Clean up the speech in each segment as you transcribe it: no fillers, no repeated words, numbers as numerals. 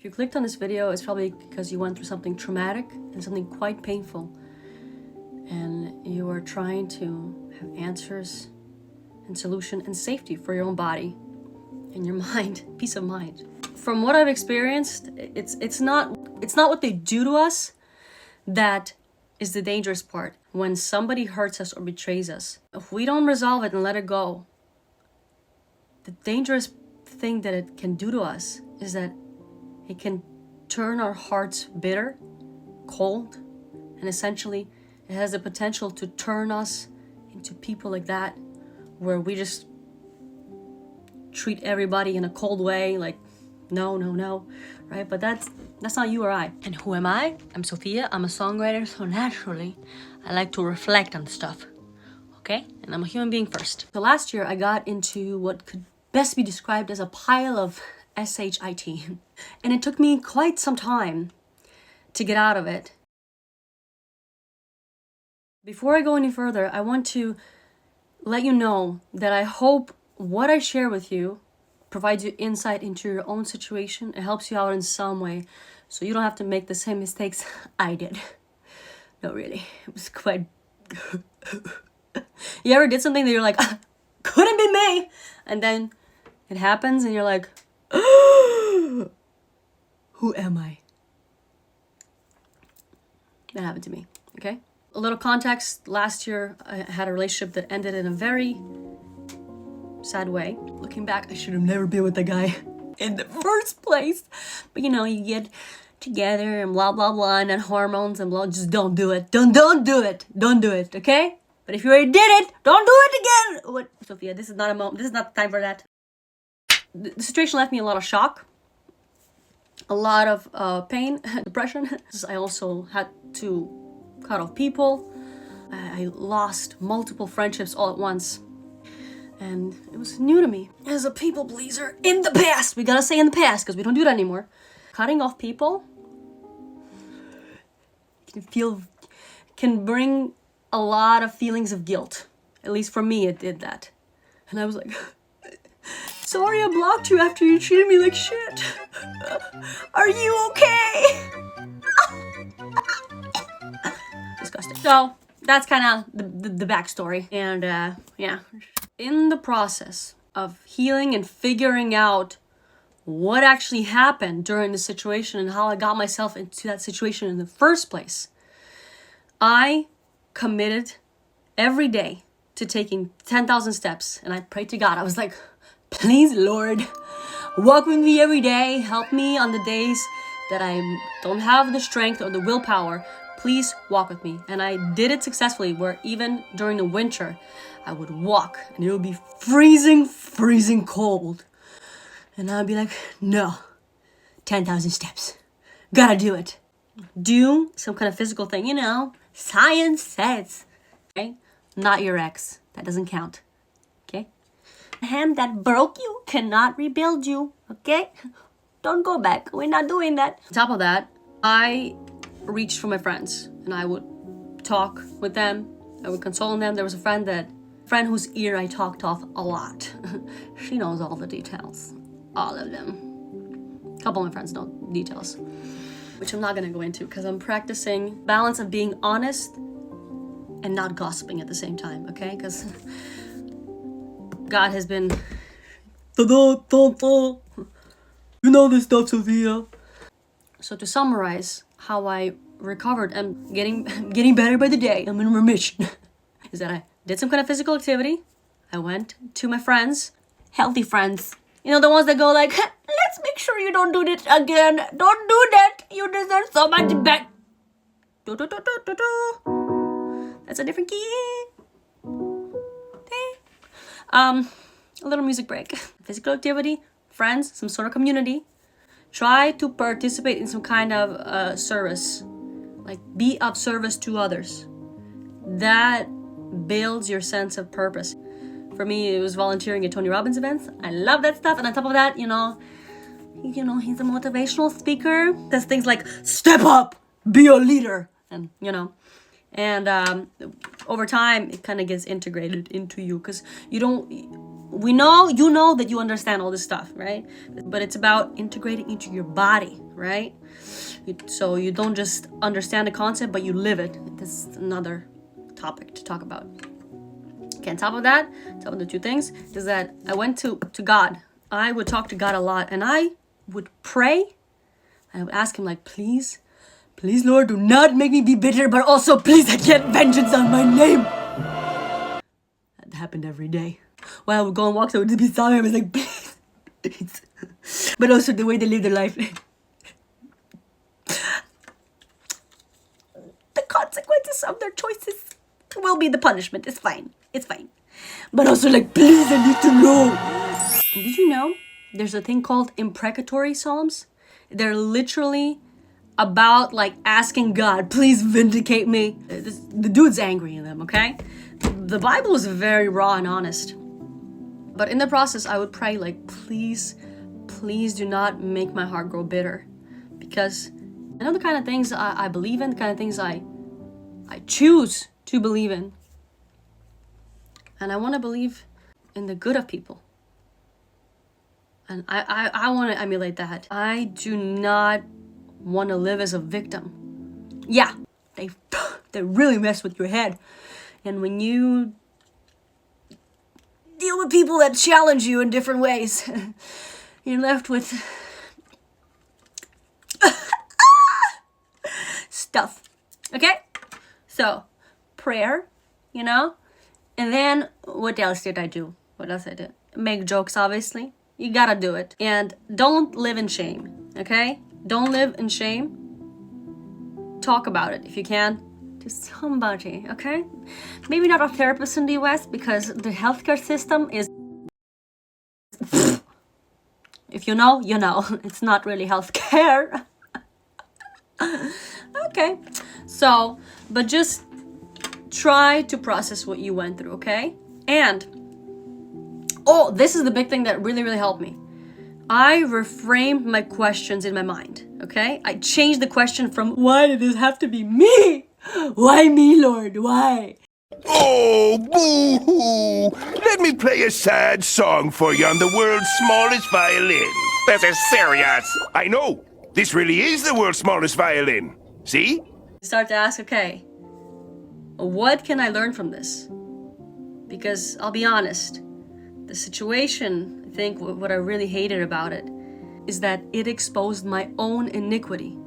If you clicked on this video, it's probably because you went through something traumatic and something quite painful. And you are trying to have answers and solution and safety for your own body and your mind, peace of mind. From what I've experienced, it's not what they do to us that is the dangerous part. When somebody hurts us or betrays us, if we don't resolve it and let it go, the dangerous thing that it can do to us is that it can turn our hearts bitter, cold, and essentially it has the potential to turn us into people like that, where we just treat everybody in a cold way, like no, right? But that's not you or I. And who am I? I'm Sophia. I'm a songwriter, so naturally I like to reflect on stuff, okay? And I'm a human being first. So last year I got into what could best be described as a pile of shit, and it took me quite some time to get out of it. Before I go any further, I want to let you know that I hope what I share with you provides you insight into your own situation. It helps you out in some way, so you don't have to make the same mistakes I did. No, really, it was quite... You ever did something that you're like, couldn't be me, and then it happens and you're like, who am I? That happened to me, okay? A little context, last year I had a relationship that ended in a very sad way. Looking back, I should have never been with the guy in the first place. But you know, you get together and blah, blah, blah, and then hormones and blah, just don't do it. Don't do it. Don't do it, okay? But if you already did it, don't do it again. What, Sophia, this is not a moment. This is not the time for that. The situation left me a lot of shock, a lot of pain, depression. I also had to cut off people. I lost multiple friendships all at once. And it was new to me. As a people pleaser in the past, we gotta say in the past because we don't do that anymore. Cutting off people can bring a lot of feelings of guilt. At least for me, it did that. And I was like, sorry I blocked you after you treated me like shit. Are you okay? Disgusting. So that's kind of the backstory. And yeah. In the process of healing and figuring out what actually happened during the situation and how I got myself into that situation in the first place, I committed every day to taking 10,000 steps. And I prayed to God. I was like, please, Lord, walk with me every day. Help me on the days that I don't have the strength or the willpower. Please walk with me. And I did it successfully, where even during the winter, I would walk and it would be freezing cold. And I'd be like, no, 10,000 steps. Gotta do it. Do some kind of physical thing, you know, science says, okay? Not your ex. That doesn't count, okay? A hand that broke you cannot rebuild you, okay? Don't go back. We're not doing that. On top of that, I reached for my friends and I would talk with them. I would console them. There was a friend whose ear I talked off a lot. She knows all the details. All of them. A couple of my friends know details, which I'm not gonna go into because I'm practicing balance of being honest and not gossiping at the same time, okay? Because God has been... You know this stuff, Sophia. So to summarize how I recovered and getting better by the day, I'm in remission, is that I did some kind of physical activity. I went to my friends, healthy friends. You know, the ones that go like, let's make sure you don't do this again. Don't do that. You deserve so much better. That's a different key. A little music break. Physical activity, friends, some sort of community. Try to participate in some kind of service. Like, be of service to others. That builds your sense of purpose. For me, it was volunteering at Tony Robbins events. I love that stuff. And on top of that, you know, he's a motivational speaker. Says things like, step up, be a leader. And, you know, and over time, it kind of gets integrated into you. Because you don't, you know that you understand all this stuff, right? But it's about integrating into your body, right? So you don't just understand the concept, but you live it. This is another topic to talk about. Okay, on top of that, top of the two things, is that I went to God. I would talk to God a lot, and I would pray. I would ask him, like, please, Lord, do not make me be bitter, but also, please, I get vengeance on my name. That happened every day. While I would go and walk, so I would just be sorry. I was like, please. But also the way they live their life. The consequences of their choices will be the punishment. It's fine. But also, like, please, I need to know. Did you know there's a thing called imprecatory psalms? They're literally about, like, asking God, please vindicate me. The dude's angry in them, okay? The Bible is very raw and honest. But in the process, I would pray, like, please do not make my heart grow bitter. Because I know the kind of things I believe in, the kind of things I choose to believe in. And I want to believe in the good of people. And I want to emulate that. I do not want to live as a victim. Yeah, they really mess with your head. And when you deal with people that challenge you in different ways, you're left with stuff. Okay? So, prayer, And then, what else did I do? Make jokes, obviously. You gotta do it. And don't live in shame, okay? Don't live in shame. Talk about it if you can to somebody, okay? Maybe not a therapist in the US, because the healthcare system is... If you know, you know. It's not really healthcare. Okay. So, but just try to process what you went through, okay? And, this is the big thing that really, really helped me. I reframed my questions in my mind, okay? I changed the question from, why did this have to be me? Why me, Lord? Why? Oh, boo-hoo! Let me play a sad song for you on the world's smallest violin. This is serious. I know. This really is the world's smallest violin. See? Start to ask, okay, what can I learn from this? Because I'll be honest, the situation, I think what I really hated about it is that it exposed my own iniquity.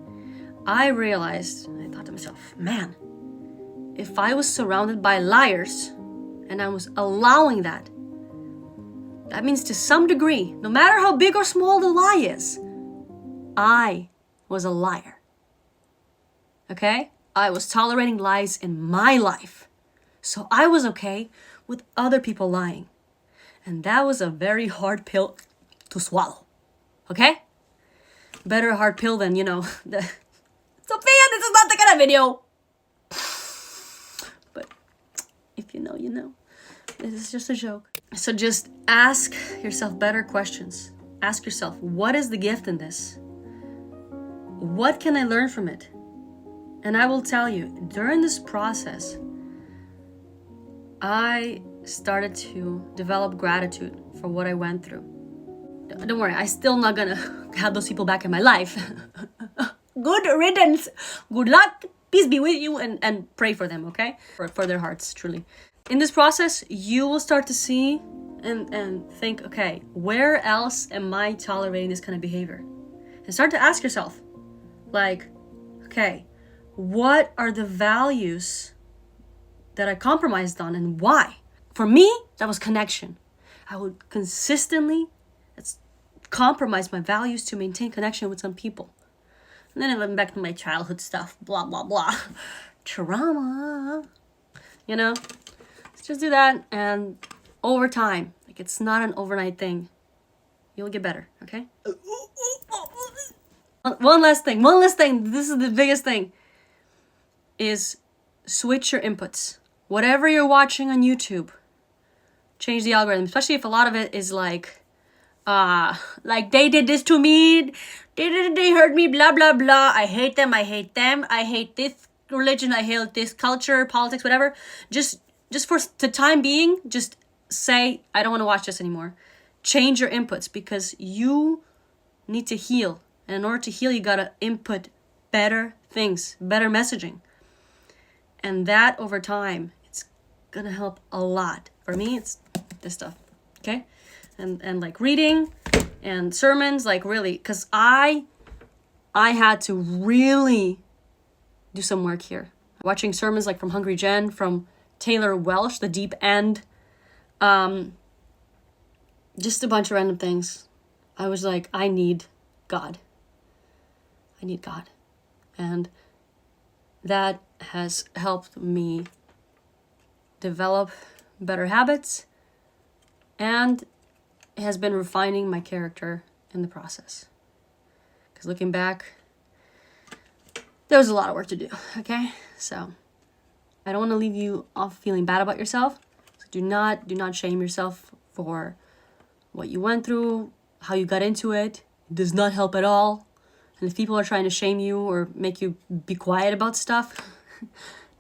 I realized, I thought to myself, man, if I was surrounded by liars and I was allowing that means to some degree, no matter how big or small the lie is, I was a liar. Okay? I was tolerating lies in my life. So I was okay with other people lying. And that was a very hard pill to swallow. Okay? Better a hard pill than, Sophia, this is not the kind of video. But if you know, you know. This is just a joke. So just ask yourself better questions. Ask yourself, what is the gift in this? What can I learn from it? And I will tell you, during this process, I started to develop gratitude for what I went through. Don't worry, I'm still not gonna have those people back in my life. Good riddance. Good luck. Peace be with you, and pray for them, okay? For their hearts, truly. In this process, you will start to see and think, okay, where else am I tolerating this kind of behavior? And start to ask yourself, like, okay, what are the values that I compromised on and why? For me, that was connection. I would consistently compromise my values to maintain connection with some people. And then I went back to my childhood stuff, blah, blah, blah. Trauma. Let's just do that. And over time, like, it's not an overnight thing. You'll get better, okay? One last thing. This is the biggest thing. Is switch your inputs. Whatever you're watching on YouTube, change the algorithm, especially if a lot of it is like they did this to me, they hurt me, blah, blah, blah. I hate them. I hate this religion. I hate this culture, politics, whatever. Just for the time being, just say, I don't want to watch this anymore. Change your inputs, because you need to heal. And in order to heal, you gotta input better things, better messaging. And that over time, it's gonna help a lot. For me, it's this stuff, okay? And like reading and sermons, like really, because I had to really do some work here. Watching sermons like from Hungry Gen, from Taylor Welsh, The Deep End, just a bunch of random things. I was like, I need God. I need God. And that has helped me develop better habits, and it has been refining my character in the process. Because looking back, there was a lot of work to do, okay? So I don't want to leave you off feeling bad about yourself. So do not shame yourself for what you went through, how you got into it. It does not help at all. And if people are trying to shame you or make you be quiet about stuff,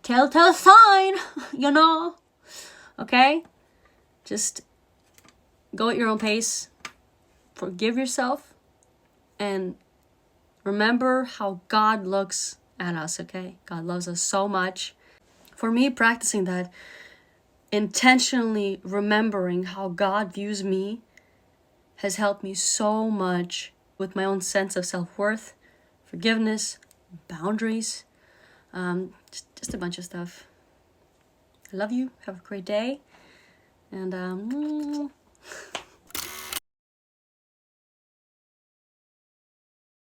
telltale sign, you know? Okay? Just go at your own pace. Forgive yourself. And remember how God looks at us, okay? God loves us so much. For me, practicing that, intentionally remembering how God views me, has helped me so much with my own sense of self-worth, forgiveness, boundaries, just a bunch of stuff. I love you. Have a great day. And